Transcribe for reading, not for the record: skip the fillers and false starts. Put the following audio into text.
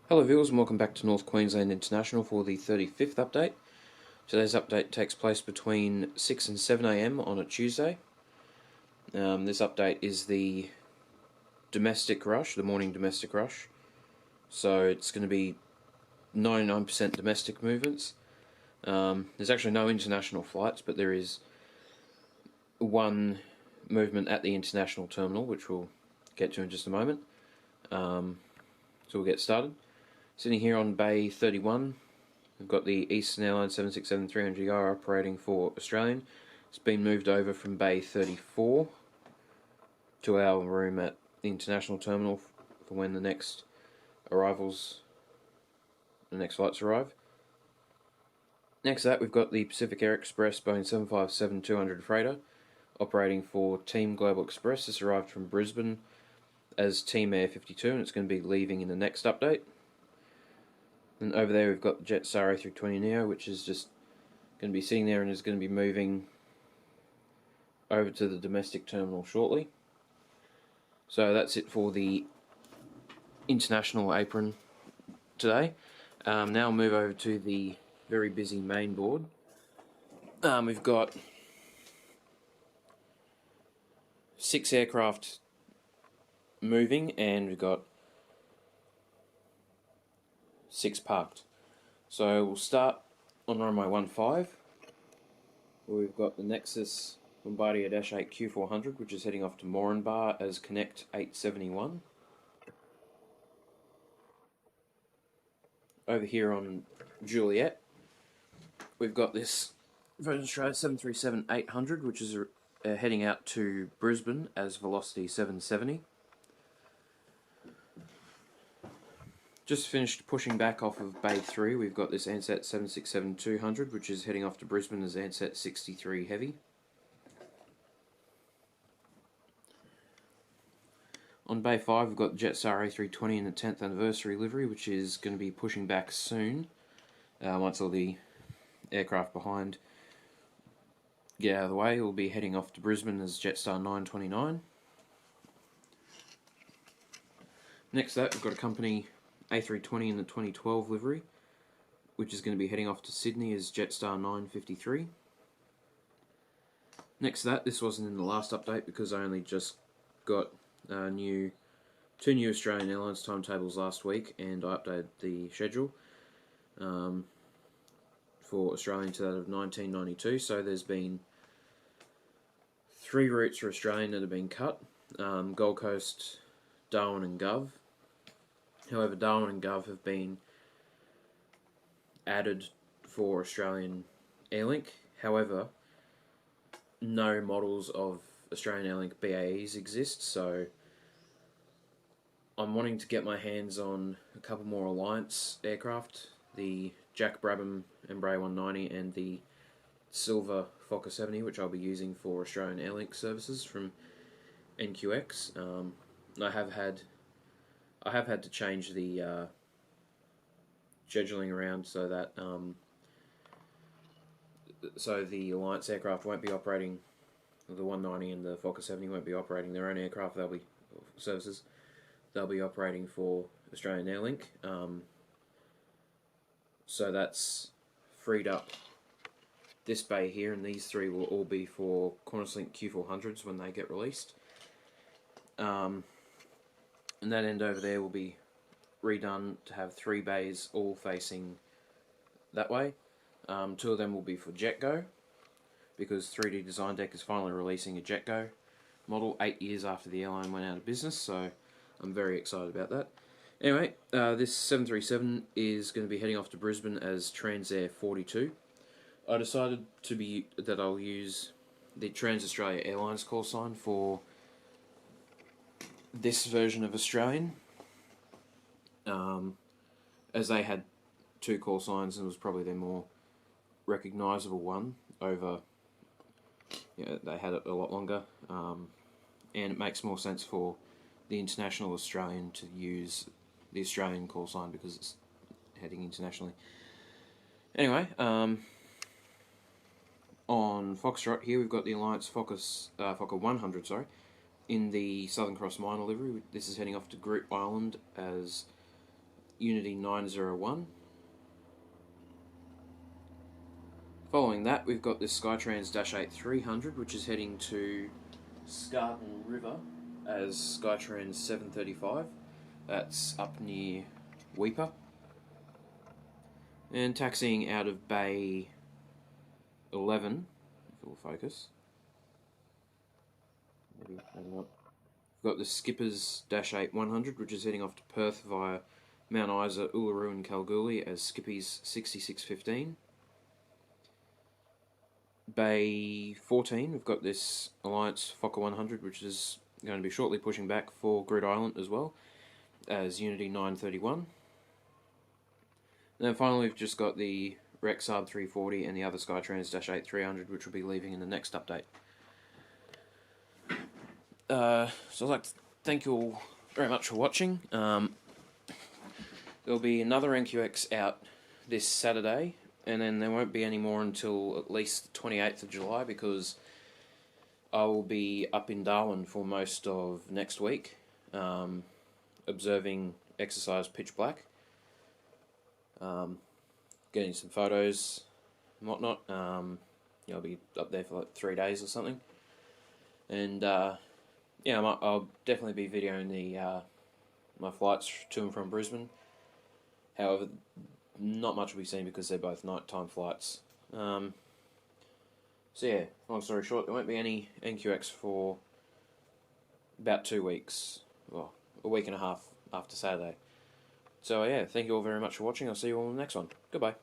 Hello viewers and welcome back to North Queensland International for the 35th update. Today's update takes place between 6 and 7 AM on a Tuesday. This update is the domestic rush, the morning domestic rush. So it's going to be 99% domestic movements. There's actually no international flights, but there is one movement at the international terminal, which we'll get to in just a moment. So we'll get started. Sitting here on Bay 31, we've got the Eastern Airlines 767-300ER operating for Australian. It's been moved over from Bay 34 to our room at the international terminal for when the next flights arrive. Next to that, we've got the Pacific Air Express Boeing 757-200 freighter operating for Team Global Express. This arrived from Brisbane as Team Air 52 and it's going to be leaving in the next update. And over there we've got the Jetstar A320neo, which is just going to be sitting there and is going to be moving over to the domestic terminal shortly. So that's it for the international apron today. Now we'll move over to the very busy main board. We've got 6 aircraft moving and we've got 6 parked. So we'll start on runway 15, where we've got the Nexus Bombardier -8 Q400, which is heading off to Moranbah as Connect 871. Over here on Juliet, we've got this Virgin Australia 737-800, which is heading out to Brisbane as Velocity 770. Just finished pushing back off of Bay 3, we've got this Ansett 767-200, which is heading off to Brisbane as Ansett 63 Heavy. On Bay 5, we've got Jetstar A320 in the 10th anniversary livery, which is going to be pushing back soon, once all the aircraft behind get out of the way. We'll be heading off to Brisbane as Jetstar 929. Next to that, we've got a company A320 in the 2012 livery, which is going to be heading off to Sydney as Jetstar 953. Next to that, this wasn't in the last update because I only just got two new Australian Airlines timetables last week and I updated the schedule for Australian to that of 1992. So there's been 3 routes for Australian that have been cut: Gold Coast, Darwin and Gov. However, Darwin and Gov have been added for Australian Airlink. However, no models of Australian Airlink BAEs exist, so I'm wanting to get my hands on a couple more Alliance aircraft, the Jack Brabham Embraer 190 and the silver Fokker 70, which I'll be using for Australian Airlink services from NQX. I have had to change the scheduling around so that so the Alliance aircraft won't be operating, the 190 and the Fokker 70 won't be operating their own aircraft. They'll be services. They'll be operating for Australian Airlink. So that's freed up this bay here, and these 3 will all be for QantasLink Q400s when they get released. And that end over there will be redone to have 3 bays all facing that way. 2 of them will be for JetGo, because 3D Design Deck is finally releasing a JetGo model 8 years after the airline went out of business, so I'm very excited about that. Anyway, this 737 is going to be heading off to Brisbane as Transair 42. I decided that I'll use the Trans Australia Airlines call sign for this version of Australian, as they had 2 call signs and it was probably their more recognisable one over, they had it a lot longer, and it makes more sense for the international Australian to use the Australian call sign because it's heading internationally. Anyway, on Foxtrot here we've got the Alliance Fokker 100, in the Southern Cross Minor livery. This is heading off to Group Island as Unity 901. Following that, we've got this Skytrans -8 300, which is heading to Scarton River as Skytrans 735. That's up near Weipa. And taxiing out of Bay 11, if it will focus. Maybe not. We've got the Skippers -8 100, which is heading off to Perth via Mount Isa, Uluru and Kalgoorlie as Skippies 6615. Bay 14, we've got this Alliance Fokker 100, which is going to be shortly pushing back for Grid Island as well as Unity 931. And then finally we've just got the Rexard 340 and the other Skytrans -8 300, which will be leaving in the next update. So I'd like to thank you all very much for watching. There'll be another NQX out this Saturday, and then there won't be any more until at least the 28th of July, because I will be up in Darwin for most of next week, observing exercise Pitch Black, getting some photos and whatnot. I'll be up there for like 3 days or something, and yeah, I'll definitely be videoing the my flights to and from Brisbane. However, not much will be seen because they're both nighttime flights. So yeah, long story short, there won't be any NQX for about 2 weeks, well, a week and a half after Saturday. So yeah, thank you all very much for watching. I'll see you all in the next one. Goodbye.